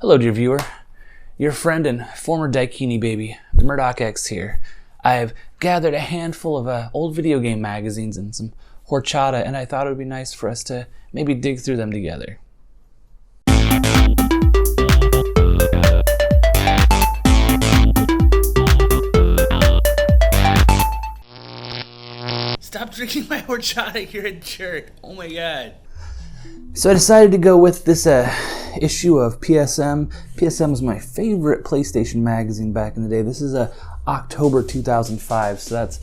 Hello, dear viewer. Your friend and former Daikini baby, the Murdoch X here. I have gathered a handful of old video game magazines and some horchata, and I thought it would be nice for us to maybe dig through them together. Stop drinking my horchata, you're a jerk. Oh my god. So I decided to go with this issue of PSM. PSM was my favorite PlayStation magazine back in the day. This is October 2005, so that's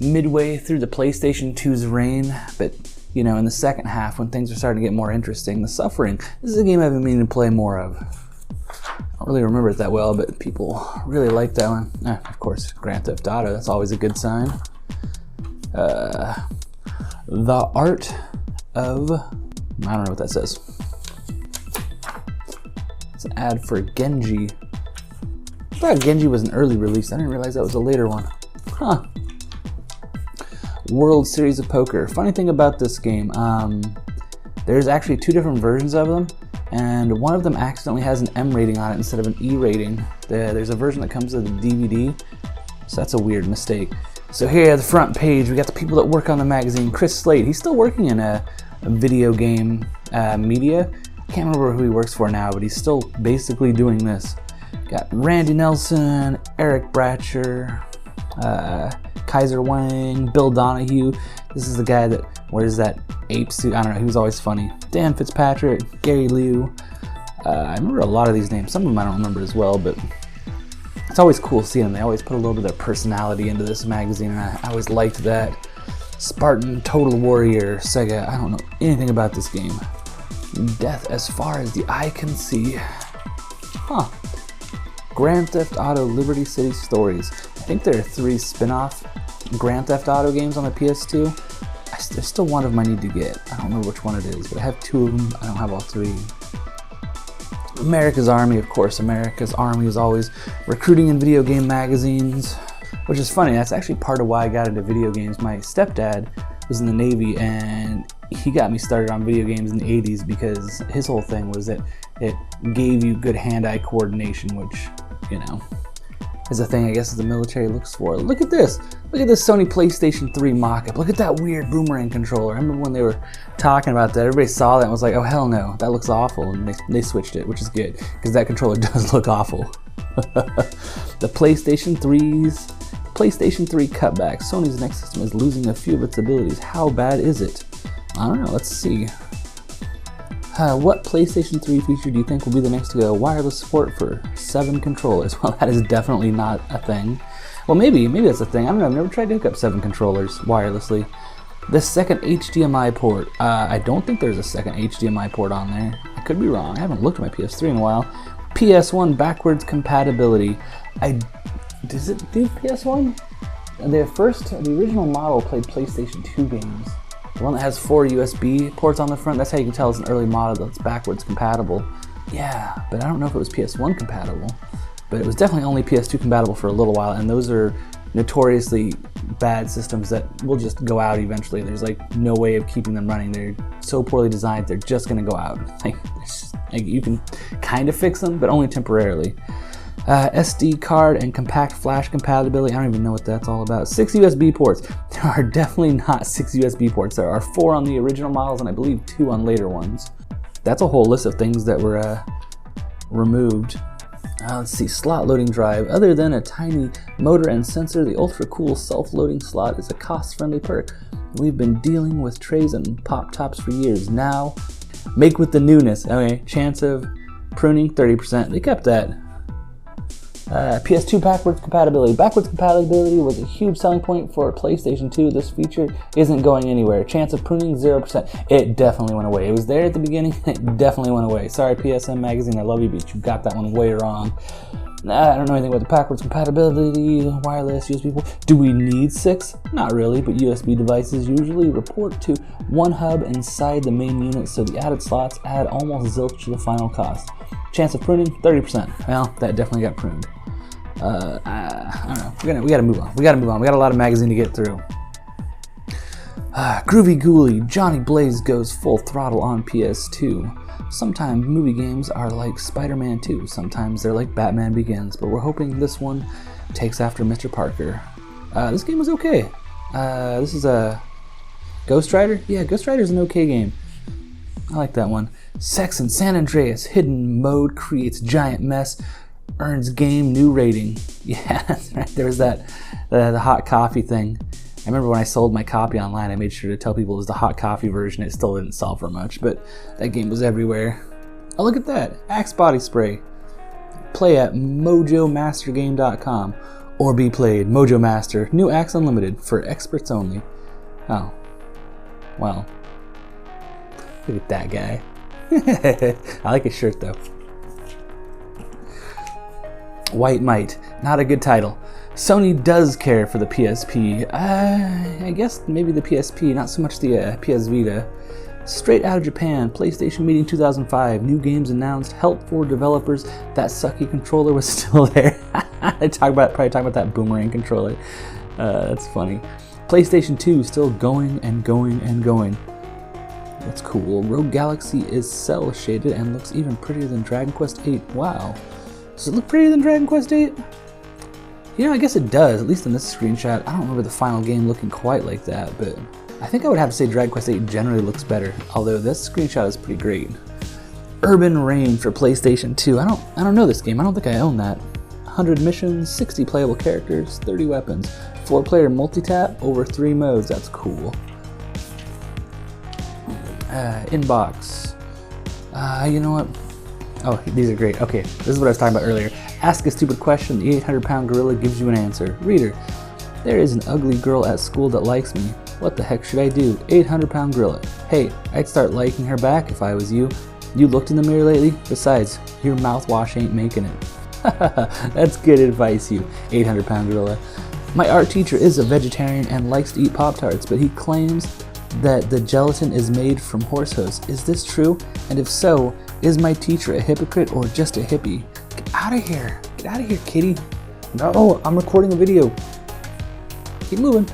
midway through the PlayStation 2's reign. But, you know, in the second half, when things are starting to get more interesting, The Suffering, this is a game I've been meaning to play more of. I don't really remember it that well, but people really like that one. Of course, Grand Theft Auto, that's always a good sign. The Art of... I don't know what that says. It's an ad for Genji. I thought Genji was an early release. I didn't realize that was a later one. Huh. World Series of Poker. Funny thing about this game, there's actually two different versions of them, and one of them accidentally has an M rating on it instead of an E rating. There's a version that comes with a DVD, so that's a weird mistake. So here at the front page, we got the people that work on the magazine. Chris Slade, he's still working in a video game media. I can't remember who he works for now, but he's still basically doing this. Got Randy Nelson, Eric Bratcher, Kaiser Wang, Bill Donahue. This is the guy that wears that ape suit. I don't know, he was always funny. Dan Fitzpatrick, Gary Liu. I remember a lot of these names. Some of them I don't remember as well, but it's always cool seeing them. They always put a little bit of their personality into this magazine, and I always liked that. Spartan, Total Warrior, Sega, I don't know anything about this game. Death as far as the eye can see. Huh. Grand Theft Auto Liberty City Stories. I think there are 3 spin-off Grand Theft Auto games on the PS2. There's still one of them I need to get. I don't remember which one it is, but I have 2 of them. I don't have all 3. America's Army, of course. America's Army is always recruiting in video game magazines. Which is funny, that's actually part of why I got into video games. My stepdad was in the Navy, and he got me started on video games in the 80s because his whole thing was that it gave you good hand-eye coordination, which, you know, is a thing I guess the military looks for. Look at this! Look at this Sony PlayStation 3 mock-up. Look at that weird boomerang controller. I remember when they were talking about that, everybody saw that and was like, oh hell no, that looks awful, and they switched it, which is good, because that controller does look awful. The PlayStation 3 cutback. Sony's next system is losing a few of its abilities. How bad is it? I don't know, let's see. What PlayStation 3 feature do you think will be the next to go? Wireless support for 7 controllers. Well, that is definitely not a thing. Well, maybe that's a thing. I don't know, I've never tried to hook up 7 controllers wirelessly. The second HDMI port. I don't think there's a second HDMI port on there. I could be wrong. I haven't looked at my PS3 in a while. PS1 backwards compatibility. Does it do PS1? The original model played PlayStation 2 games. The one that has 4 USB ports on the front, that's how you can tell it's an early model that's backwards compatible. Yeah, but I don't know if it was PS1 compatible. But it was definitely only PS2 compatible for a little while, and those are notoriously bad systems that will just go out eventually. There's like no way of keeping them running. They're so poorly designed, they're just gonna go out. Like you can kind of fix them, but only temporarily. SD card and compact flash compatibility. I don't even know what that's all about. 6 USB ports. There are definitely not 6 USB ports. There are 4 on the original models and I believe 2 on later ones. That's a whole list of things that were removed. Let's see, slot loading drive. Other than a tiny motor and sensor, the ultra cool self-loading slot is a cost-friendly perk. We've been dealing with trays and pop tops for years. Now, make with the newness. Okay, chance of pruning 30%. They kept that. PS2 backwards compatibility. Backwards compatibility was a huge selling point for PlayStation 2. This feature isn't going anywhere. Chance of pruning 0%. It definitely went away. It was there at the beginning. It definitely went away. Sorry, PSM Magazine. I love you, but you got that one way wrong. I don't know anything about the backwards compatibility, wireless, USB port. Do we need 6? Not really, but USB devices usually report to one hub inside the main unit, so the added slots add almost zilch to the final cost. Chance of pruning, 30%. Well, that definitely got pruned. I don't know. We gotta move on. We got a lot of magazine to get through. Groovy Ghoulie, Johnny Blaze goes full throttle on PS2. Sometimes movie games are like Spider-Man 2, sometimes they're like Batman Begins, but we're hoping this one takes after Mr. Parker. This game was okay. This is a Ghost Rider? Yeah, Ghost Rider's an okay game. I like that one. Sex in San Andreas, hidden mode creates giant mess, earns game new rating. Yeah, that's right. There was that, the hot coffee thing. I remember when I sold my copy online, I made sure to tell people it was the hot coffee version. It still didn't sell for much, but that game was everywhere. Oh, look at that. Axe body spray. Play at mojomastergame.com or be played. Mojo Master. New Axe Unlimited for experts only. Oh. Well. Look at that guy. I like his shirt though. White Might. Not a good title. Sony does care for the PSP. I guess maybe the PSP, not so much the PS Vita. Straight out of Japan, PlayStation Meeting 2005. New games announced. Help for developers. That sucky controller was still there. They probably talking about that boomerang controller. That's funny. PlayStation 2 still going and going and going. That's cool. Rogue Galaxy is cel shaded and looks even prettier than Dragon Quest VIII. Wow. Does it look prettier than Dragon Quest VIII? You know, I guess it does, at least in this screenshot. I don't remember the final game looking quite like that, but I think I would have to say Dragon Quest VIII generally looks better, although this screenshot is pretty great. Urban Reign for PlayStation 2. I don't know this game. I don't think I own that. 100 missions, 60 playable characters, 30 weapons, 4-player multi-tap, over 3 modes. That's cool. Inbox. You know what? Oh, these are great. Okay, this is what I was talking about earlier. Ask a stupid question, the 800-pound gorilla gives you an answer. Reader, there is an ugly girl at school that likes me. What the heck should I do? 800-pound gorilla. Hey, I'd start liking her back if I was you. You looked in the mirror lately? Besides, your mouthwash ain't making it. That's good advice, you 800-pound gorilla. My art teacher is a vegetarian and likes to eat Pop-Tarts, but he claims that the gelatin is made from horse hooves. Is this true? And if so, is my teacher a hypocrite or just a hippie? Get out of here. Get out of here, kitty. No, I'm recording a video. Keep moving.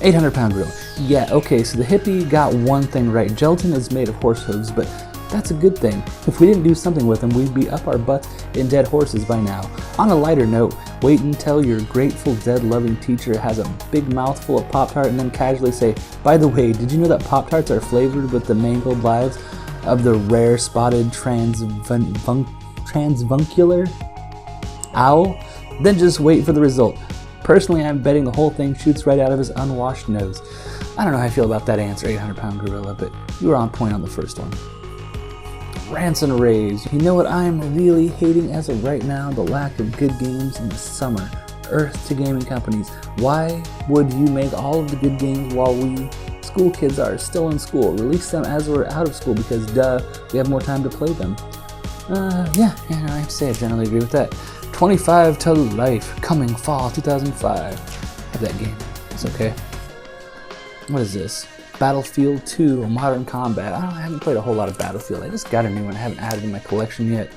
800-pound gorilla. Yeah, okay, so the hippie got one thing right. Gelatin is made of horse hooves, but that's a good thing. If we didn't do something with them, we'd be up our butts in dead horses by now. On a lighter note, wait until your Grateful Dead loving teacher has a big mouthful of Pop-Tart and then casually say, by the way, did you know that Pop-Tarts are flavored with the mangled lives of the rare spotted transvuncular owl? Then just wait for the result. Personally, I'm betting the whole thing shoots right out of his unwashed nose. I don't know how I feel about that answer, 800-pound gorilla, but you were on point on the first one. Rants and raves. You know what I'm really hating as of right now? The lack of good games in the summer. Earth to gaming companies. Why would you make all of the good games while we school kids are still in school? Release them as we're out of school because duh, we have more time to play them. Yeah, I have to say I generally agree with that. 25 to Life, coming fall 2005. Have that game. It's okay. What is this? Battlefield 2 Modern Combat. I haven't played a whole lot of Battlefield. I just got a new one I haven't added in my collection yet.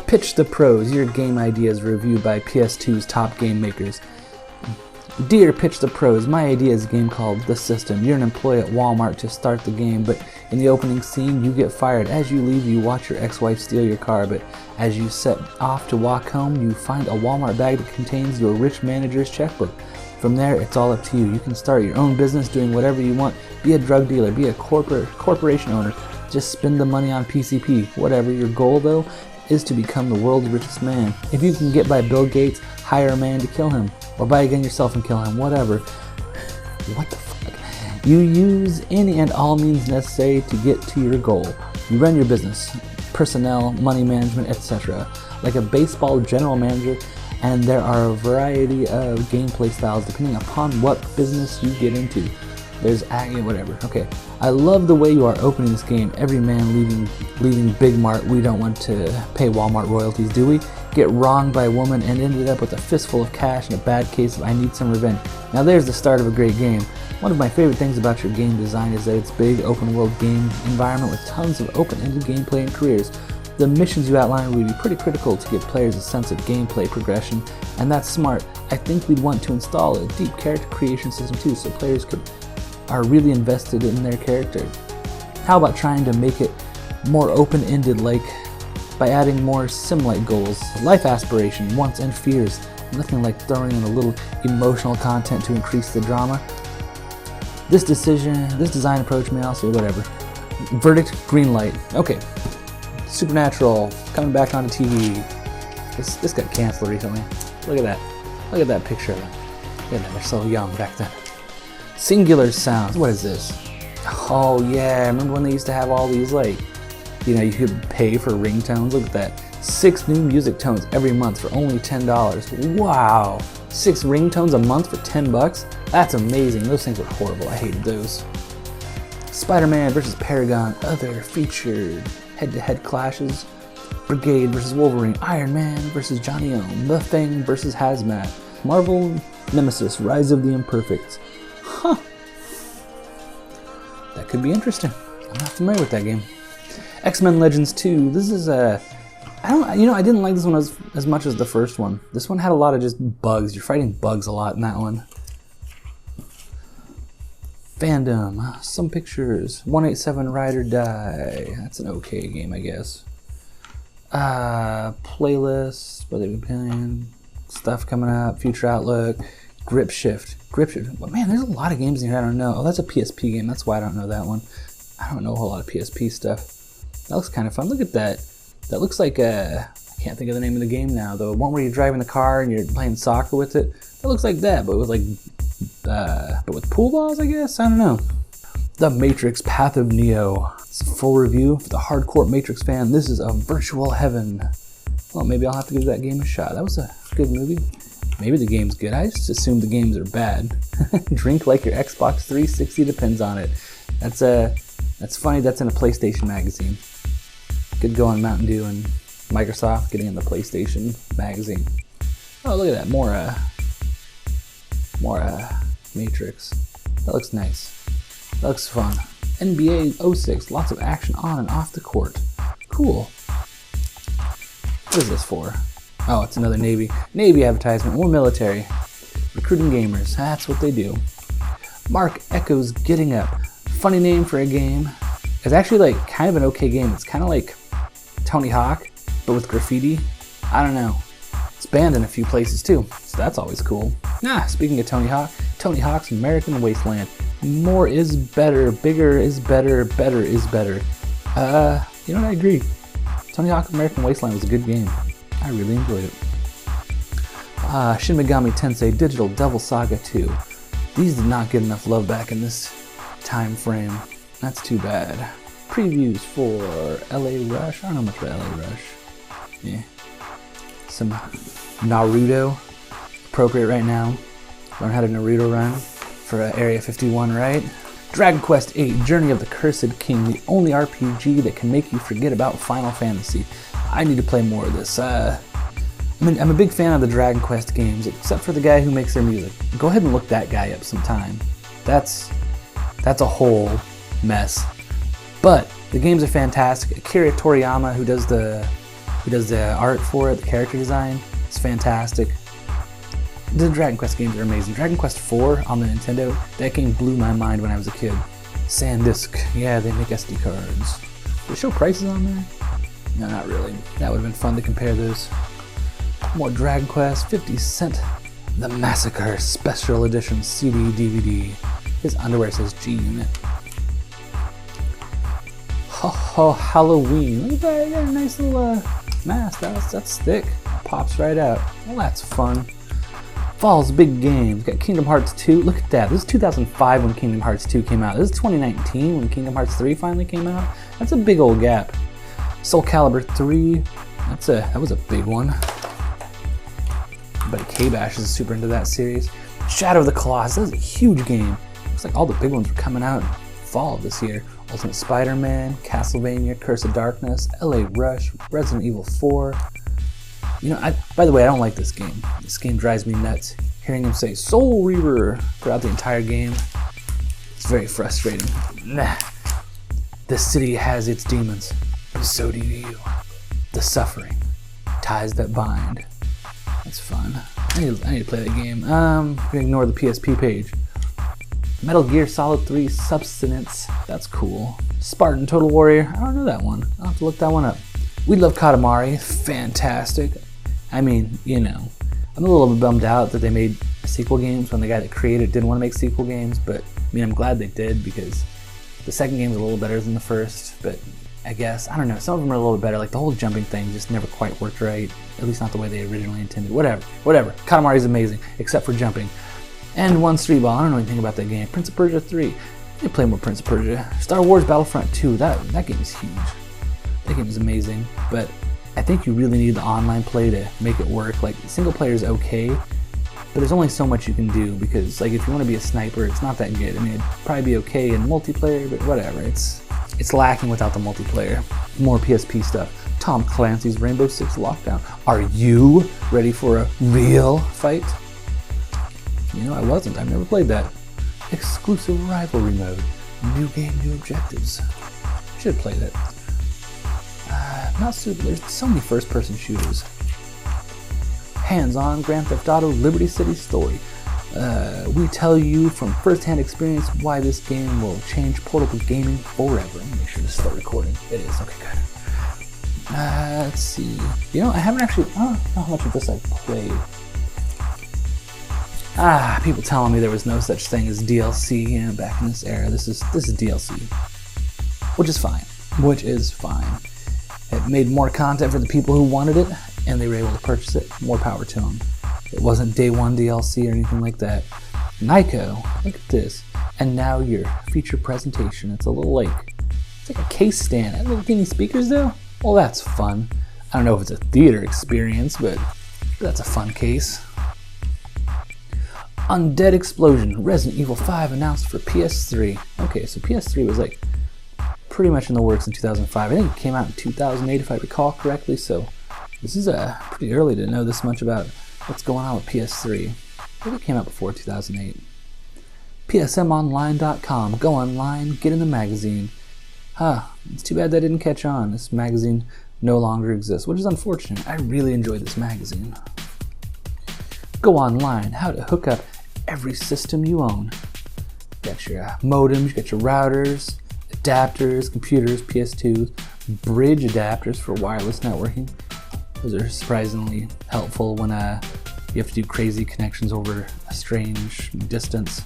Pitch the Pros, your game ideas reviewed by PS2's top game makers. Dear Pitch the Pros, my idea is a game called The System. You're an employee at Walmart to start the game, but in the opening scene, you get fired. As you leave, you watch your ex-wife steal your car, but as you set off to walk home, you find a Walmart bag that contains your rich manager's checkbook. From there, it's all up to you. You can start your own business doing whatever you want. Be a drug dealer, be a corporation owner. Just spend the money on PCP. Whatever. Your goal, though, is to become the world's richest man. If you can get by Bill Gates, hire a man to kill him. Or buy a gun yourself and kill him. Whatever. What the fuck? You use any and all means necessary to get to your goal. You run your business, personnel, money management, etc. Like a baseball general manager, and there are a variety of gameplay styles depending upon what business you get into. There's whatever. Okay. I love the way you are opening this game. Every man leaving Big Mart. We don't want to pay Walmart royalties, do we? Get wronged by a woman and ended up with a fistful of cash and a bad case of I need some revenge. Now there's the start of a great game. One of my favorite things about your game design is that it's big open world game environment with tons of open-ended gameplay and careers. The missions you outline would be pretty critical to give players a sense of gameplay progression, and that's smart. I think we'd want to install a deep character creation system too, so players are really invested in their character. How about trying to make it more open-ended, like by adding more sim-like goals, life aspiration, wants, and fears? Nothing like throwing in a little emotional content to increase the drama. This design approach may also, whatever. Verdict, green light. Okay. Supernatural, coming back onto TV. This got canceled recently. Look at that. Look at that picture of them. Look at them, they're so young back then. Singular sounds, what is this? Oh yeah, remember when they used to have all these, like, you know, you could pay for ringtones? Look at that. 6 new music tones every month for only $10. Wow. 6 ringtones a month for $10? That's amazing. Those things were horrible. I hated those. Spider-Man vs. Paragon, other featured head-to-head clashes. Brigade vs. Wolverine, Iron Man vs. Johnny Ohm, The Thing vs. Hazmat, Marvel Nemesis, Rise of the Imperfects. Huh. That could be interesting. I'm not familiar with that game. X-Men Legends 2. This is I didn't like this one as much as the first one. This one had a lot of just bugs. You're fighting bugs a lot in that one. Fandom, some pictures. 187 Ride or Die. That's an okay game, I guess. Playlist, what they've been playing. Stuff coming up. Future Outlook. Grip Shift. But man, there's a lot of games in here I don't know. Oh, that's a PSP game. That's why I don't know that one. I don't know a whole lot of PSP stuff. That looks kind of fun. Look at that. That looks like I can't think of the name of the game now. The one where you're driving the car and you're playing soccer with it. That looks like that, but with but with pool balls, I guess? I don't know. The Matrix Path of Neo. It's a full review for the hardcore Matrix fan. This is a virtual heaven. Well, maybe I'll have to give that game a shot. That was a good movie. Maybe the game's good. I just assume the games are bad. Drink like your Xbox 360 depends on it. That's funny. That's in a PlayStation magazine. Could go on Mountain Dew and Microsoft getting in the PlayStation magazine. Oh, look at that. More Matrix. That looks nice. That looks fun. NBA 06. Lots of action on and off the court. Cool. What is this for? Oh, it's another Navy advertisement. More military. Recruiting gamers. That's what they do. Mark Echo's Getting Up. Funny name for a game. It's actually like kind of an okay game. It's kind of like Tony Hawk, but with graffiti. I don't know. It's banned in a few places too, so that's always cool. Speaking of Tony Hawk's American Wasteland. More is better, bigger is better, better is better. You know what, I agree. Tony Hawk American Wasteland was a good game. I really enjoyed it. Shin Megami Tensei Digital Devil Saga 2. These did not get enough love back in this time frame. That's too bad. Previews for LA Rush. I don't know much about LA Rush. Yeah. Some Naruto. Appropriate right now. Learn how to Naruto run for Area 51, right? Dragon Quest VIII, Journey of the Cursed King, the only RPG that can make you forget about Final Fantasy. I need to play more of this. I'm a big fan of the Dragon Quest games, except for the guy who makes their music. Go ahead and look that guy up sometime. That's a whole mess. But the games are fantastic. Akira Toriyama, who does the art for it, the character design, is fantastic. The Dragon Quest games are amazing. Dragon Quest IV on the Nintendo, that game blew my mind when I was a kid. SanDisk, yeah, they make SD cards. Do they show prices on there? No, not really. That would have been fun to compare those. More Dragon Quest, 50 Cent. The Massacre Special Edition CD, DVD. His underwear says G-Unit. Ho, Halloween. Look at that, you got a nice little mask. That's thick. Pops right out. Well, that's fun. Fall's big games. Got Kingdom Hearts 2. Look at that. This is 2005 when Kingdom Hearts 2 came out. This is 2019 when Kingdom Hearts 3 finally came out. That's a big old gap. Soul Calibur 3. That was a big one. But K-Bash is super into that series. Shadow of the Colossus. That was a huge game. Looks like all the big ones were coming out in fall of this year. Ultimate Spider-Man, Castlevania, Curse of Darkness, LA Rush, Resident Evil 4. You know, by the way, I don't like this game. This game drives me nuts. Hearing him say Soul Reaver throughout the entire game, it's very frustrating. Nah. The city has its demons, but so do you. The suffering, ties that bind. That's fun. I need to play that game. I'm gonna ignore the PSP page. Metal Gear Solid 3 Substance. That's cool. Spartan Total Warrior. I don't know that one. I'll have to look that one up. We Love Katamari. Fantastic. I mean, you know, I'm a little bit bummed out that they made sequel games when the guy that created it didn't want to make sequel games, but I mean, I'm glad they did because the second game's a little better than the first, but I guess, I don't know, some of them are a little bit better. Like the whole jumping thing just never quite worked right, at least not the way they originally intended. Whatever. Katamari's amazing, except for jumping. And one Street Ball, I don't know anything about that game. Prince of Persia 3, I need to play more Prince of Persia. Star Wars Battlefront 2, that game is huge. That game is amazing, but I think you really need the online play to make it work. Like, single player is okay, but there's only so much you can do because, like, if you want to be a sniper, it's not that good. I mean, it'd probably be okay in multiplayer, but whatever. It's lacking without the multiplayer. More PSP stuff. Tom Clancy's Rainbow Six Lockdown. Are you ready for a real fight? You know, I wasn't. I've never played that. Exclusive rivalry mode. New game, new objectives. Should play that. Not super. There's so many first-person shooters. Hands-on Grand Theft Auto Liberty City Story. We tell you from first-hand experience why this game will change portable gaming forever. Let me make sure this starts recording. It is. Okay, good. Let's see. You know, I haven't actually. I don't know how much of this I've played. People telling me there was no such thing as DLC, you know, back in this era. This is DLC, which is fine. It made more content for the people who wanted it, and they were able to purchase it. More power to them. It wasn't day one DLC or anything like that. Nyko, look at this. And now your feature presentation. It's a little like, it's like a case stand. That little guinea speakers though? Well, that's fun. I don't know if it's a theater experience, but that's a fun case. Undead Explosion, Resident Evil 5 announced for PS3. Okay, so PS3 was like pretty much in the works in 2005. I think it came out in 2008 if I recall correctly, so this is pretty early to know this much about what's going on with PS3. Maybe it came out before 2008. PSMonline.com. Go online, get in the magazine. It's too bad that didn't catch on. This magazine no longer exists, which is unfortunate. I really enjoyed this magazine. Go online, how to hook up every system you own. You got your modems, you got your routers, adapters, computers, PS2s, bridge adapters for wireless networking. Those are surprisingly helpful when you have to do crazy connections over a strange distance.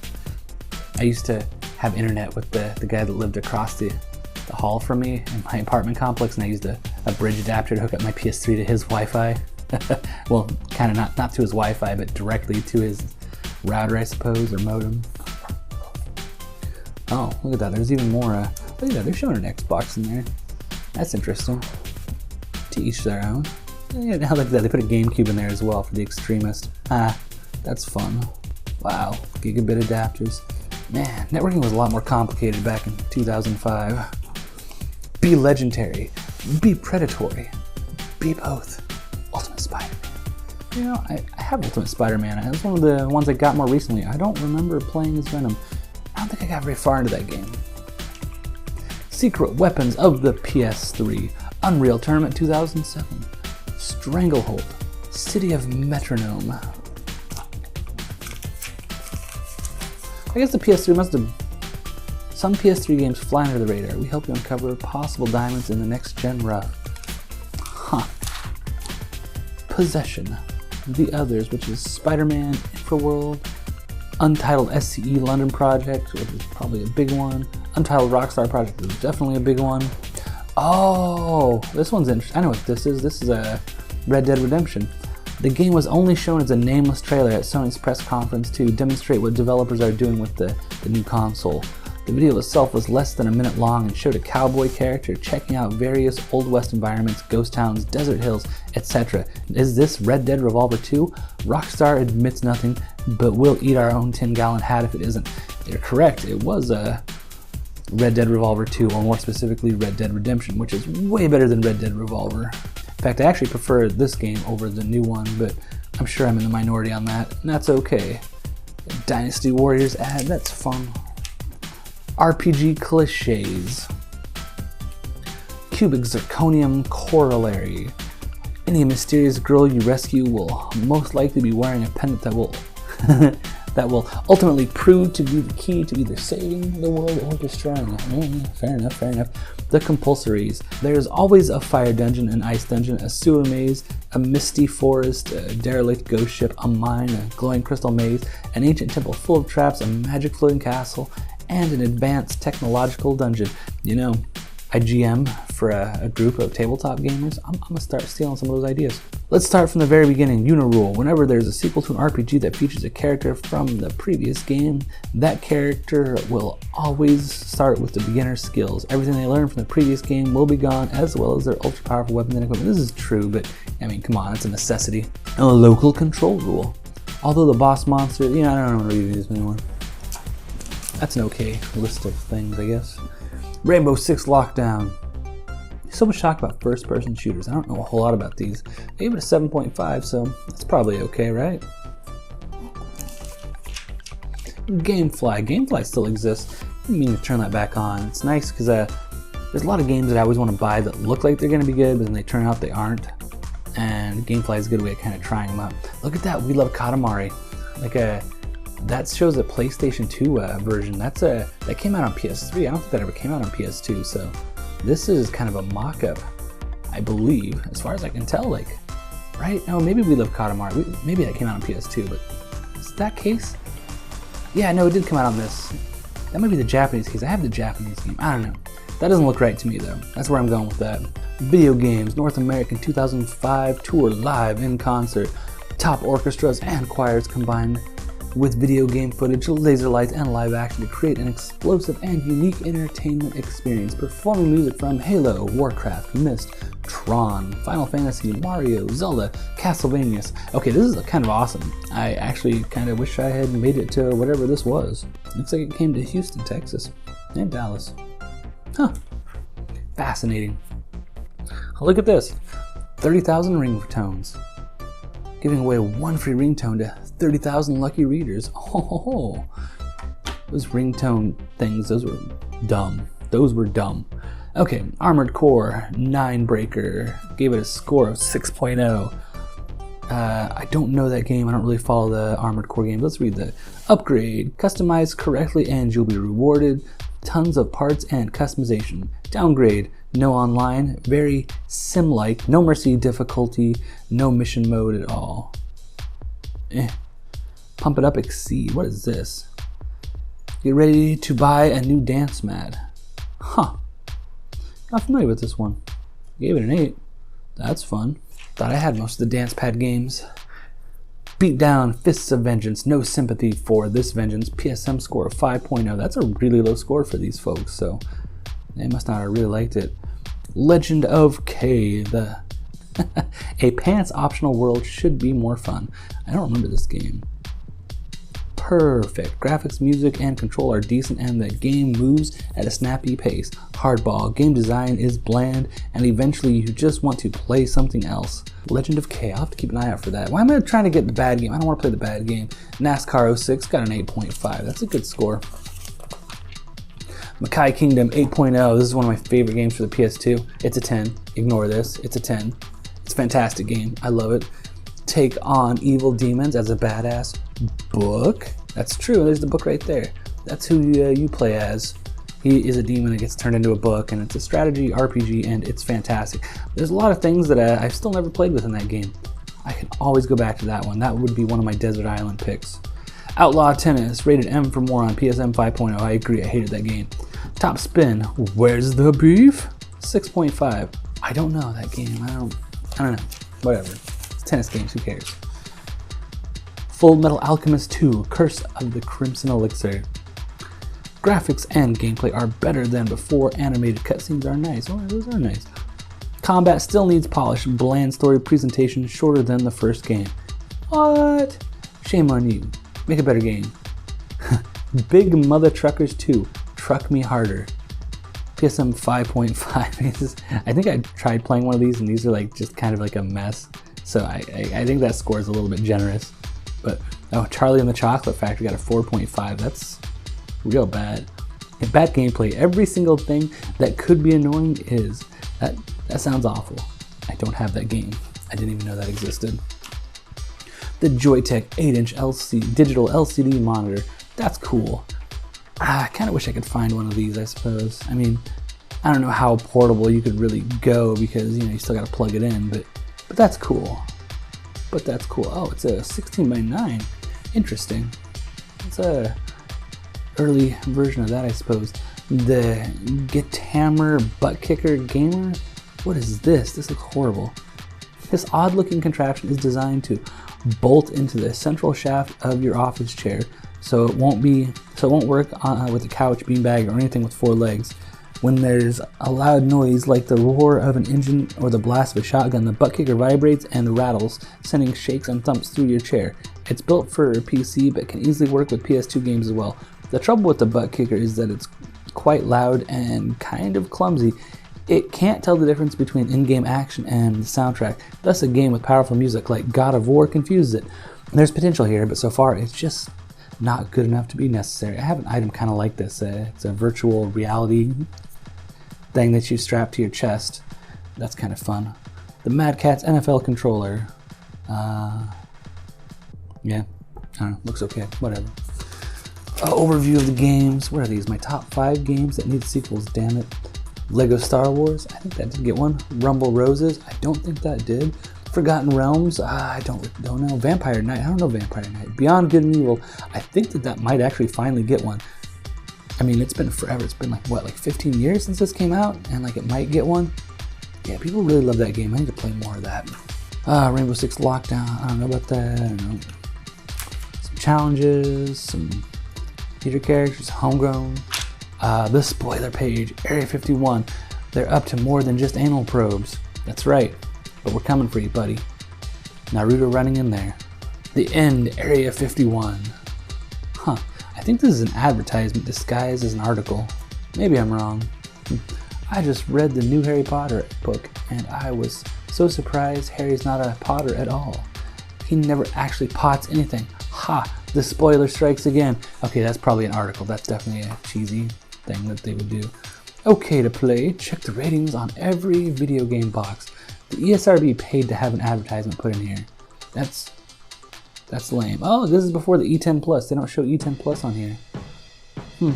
I used to have internet with the guy that lived across the hall from me in my apartment complex, and I used a bridge adapter to hook up my PS3 to his Wi-Fi. Well, kind of not to his Wi-Fi, but directly to his router, I suppose, or modem. Oh, look at that. There's even more. Look at that. They're showing an Xbox in there. That's interesting. To each their own. Yeah, now look at that. They put a GameCube in there as well for the extremist. That's fun. Wow. Gigabit adapters. Man, networking was a lot more complicated back in 2005. Be legendary. Be predatory. Be both. Ultimate Spider-Man. You know, I have Ultimate Spider-Man. It was one of the ones I got more recently. I don't remember playing as Venom. I don't think I got very far into that game. Secret Weapons of the PS3. Unreal Tournament 2007. Stranglehold. City of Metronome. I guess the PS3 must have... Some PS3 games fly under the radar. We help you uncover possible diamonds in the next-gen rough. Possession. The Others, which is Spider-Man, Infraworld, Untitled SCE London Project, which is probably a big one. Untitled Rockstar Project is definitely a big one. Oh, this one's interesting. I know what this is. This is a Red Dead Redemption. The game was only shown as a nameless trailer at Sony's press conference to demonstrate what developers are doing with the new console. The video itself was less than a minute long and showed a cowboy character checking out various Old West environments, ghost towns, desert hills, etc. Is this Red Dead Revolver 2? Rockstar admits nothing, but we'll eat our own 10-gallon hat if it isn't. You're correct, it was a Red Dead Revolver 2, or more specifically Red Dead Redemption, which is way better than Red Dead Revolver. In fact, I actually prefer this game over the new one, but I'm sure I'm in the minority on that, and that's okay. Dynasty Warriors ad, that's fun. RPG cliches. Cubic zirconium corollary. Any mysterious girl you rescue will most likely be wearing a pendant that will that will ultimately prove to be the key to either saving the world or destroying it. Fair enough, fair enough. The compulsories. There's always a fire dungeon, an ice dungeon, a sewer maze, a misty forest, a derelict ghost ship, a mine, a glowing crystal maze, an ancient temple full of traps, a magic floating castle, and an advanced technological dungeon. You know, I GM for a group of tabletop gamers. I'm gonna start stealing some of those ideas. Let's start from the very beginning. Unirule. Whenever there's a sequel to an RPG that features a character from the previous game, that character will always start with the beginner skills. Everything they learned from the previous game will be gone, as well as their ultra powerful weapons and equipment. This is true, but I mean, come on, it's a necessity. And a local control rule. Although the boss monster, I don't want to read these anymore. That's an okay list of things, I guess. Rainbow Six Lockdown. So much talk about first-person shooters. I don't know a whole lot about these. I gave it a 7.5, so that's probably okay, right? Gamefly. Gamefly still exists. I didn't mean to turn that back on. It's nice because there's a lot of games that I always want to buy that look like they're going to be good, but then they turn out they aren't. And Gamefly is a good way of kind of trying them out. Look at that. We Love Katamari. That shows a PlayStation 2 version. That came out on PS3. I don't think that ever came out on PS2, so this is kind of a mock-up, I believe, as far as I can tell, right? No, maybe We Love Katamari. Maybe that came out on PS2, but is that case? Yeah, no, it did come out on this. That might be the Japanese case. I have the Japanese game. I don't know. That doesn't look right to me, though. That's where I'm going with that. Video Games, North American 2005 tour live in concert. Top orchestras and choirs combined with video game footage, laser lights, and live action to create an explosive and unique entertainment experience. Performing music from Halo, Warcraft, Myst, Tron, Final Fantasy, Mario, Zelda, Castlevania. Okay, this is kind of awesome. I actually kind of wish I had made it to whatever this was. Looks like it came to Houston, Texas, and Dallas. Huh. Fascinating. Look at this. 30,000 ringtones. Giving away one free ringtone to 30,000 lucky readers. Oh, those ringtone things, those were dumb. Those were dumb. Okay, Armored Core 9 Breaker. Gave it a score of 6.0. I don't know that game. I don't really follow the Armored Core games. Let's read the upgrade. Customize correctly and you'll be rewarded. Tons of parts and customization. Downgrade. No online, very sim-like, no mercy difficulty, no mission mode at all. Pump it up, exceed. What is this? Get ready to buy a new dance mat. Huh. Not familiar with this one. Gave it an 8. That's fun. Thought I had most of the dance pad games. Beat down, Fists of Vengeance, no sympathy for this vengeance. PSM score of 5.0. That's a really low score for these folks, so they must not have really liked it. Legend of K. A pants optional world should be more fun. I don't remember this game. Perfect. Graphics, music, and control are decent, and the game moves at a snappy pace. Hardball. Game design is bland, and eventually you just want to play something else. Legend of K. I'll have to keep an eye out for that. Why am I trying to get the bad game? I don't want to play the bad game. NASCAR 06 got an 8.5. That's a good score. Makai Kingdom 8.0. This is one of my favorite games for the PS2. It's a 10. Ignore this. It's a 10. It's a fantastic game. I love it. Take on evil demons as a badass. Book. That's true. There's the book right there. That's who you play as. He is a demon that gets turned into a book, and it's a strategy RPG, and it's fantastic. There's a lot of things that I've still never played with in that game. I can always go back to that one. That would be one of my Desert Island picks. Outlaw Tennis, rated M for more on PSM 5.0. I agree, I hated that game. Top Spin, Where's the Beef? 6.5. I don't know that game. I don't know. Whatever. It's tennis games, who cares? Full Metal Alchemist 2, Curse of the Crimson Elixir. Graphics and gameplay are better than before. Animated cutscenes are nice. Oh, those are nice. Combat still needs polish. Bland story presentation, shorter than the first game. What? Shame on you. Make a better game. Big Mother Truckers 2, Truck Me Harder. PSM 5.5. I think I tried playing one of these, and these are like just kind of like a mess. So I think that score is a little bit generous. But oh, Charlie and the Chocolate Factory got a 4.5. That's real bad. And bad gameplay. Every single thing that could be annoying is. That sounds awful. I don't have that game. I didn't even know that existed. The Joytech 8-inch digital LCD monitor. That's cool. I kind of wish I could find one of these, I suppose. I mean, I don't know how portable you could really go because, you know, you still got to plug it in, but that's cool. But that's cool. Oh, it's a 16:9. Interesting. It's a early version of that, I suppose. The Githammer Butt Kicker Gamer. What is this? This looks horrible. This odd-looking contraption is designed to bolt into the central shaft of your office chair, so it won't work with a couch, beanbag, or anything with 4 legs. When there's a loud noise like the roar of an engine or the blast of a shotgun, the butt kicker vibrates and rattles, sending shakes and thumps through your chair. It's built for PC, but can easily work with PS2 games as well. The trouble with the butt kicker is that it's quite loud and kind of clumsy. It can't tell the difference between in-game action and the soundtrack. Thus, a game with powerful music like God of War confuses it. There's potential here, but so far it's just not good enough to be necessary. I have an item kind of like this. It's a virtual reality thing that you strap to your chest. That's kind of fun. The Mad Catz NFL controller. Yeah, I don't know, looks okay, whatever. Overview of the games. What are these? My top 5 games that need sequels, damn it. Lego Star Wars, I think that did get one. Rumble Roses, I don't think that did. Forgotten Realms, I don't know. Vampire Knight, I don't know Vampire Knight. Beyond Good and Evil, I think that might actually finally get one. I mean, it's been forever. It's been like, what, like 15 years since this came out? And like it might get one? Yeah, people really love that game. I need to play more of that. Rainbow Six Lockdown, I don't know about that. I don't know. Some challenges, some feature characters, homegrown. The spoiler page, Area 51. They're up to more than just anal probes. That's right, but we're coming for you, buddy. Naruto running in there. The End, Area 51. Huh, I think this is an advertisement disguised as an article. Maybe I'm wrong. I just read the new Harry Potter book, and I was so surprised Harry's not a Potter at all. He never actually pots anything. Ha, the spoiler strikes again. Okay, that's probably an article. That's definitely a cheesy thing that they would do. Okay to play, check the ratings on every video game box. The ESRB paid to have an advertisement put in here. That's lame. Oh, this is before the E10 Plus. They don't show E10 Plus on here. You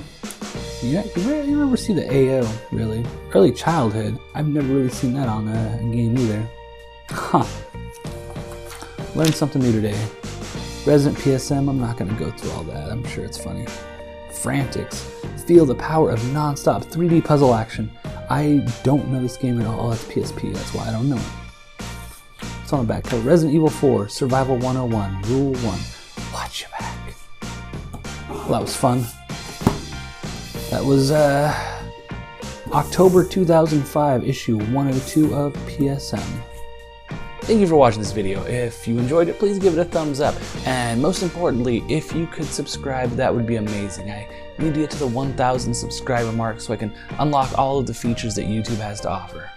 never see the AO, really. Early childhood, I've never really seen that on a game either. Huh. Learned something new today. Resident PSM, I'm not gonna go through all that. I'm sure it's funny. Frantics. Feel the power of non-stop 3D puzzle action. I don't know this game at all. It's PSP, that's why I don't know it. It's on the back cover. Resident Evil 4, Survival 101, Rule 1. Watch your back. Well, that was fun. That was October 2005, issue 102 of PSM. Thank you for watching this video. If you enjoyed it, please give it a thumbs up. And most importantly, if you could subscribe, that would be amazing. I need to get to the 1,000 subscriber mark so I can unlock all of the features that YouTube has to offer.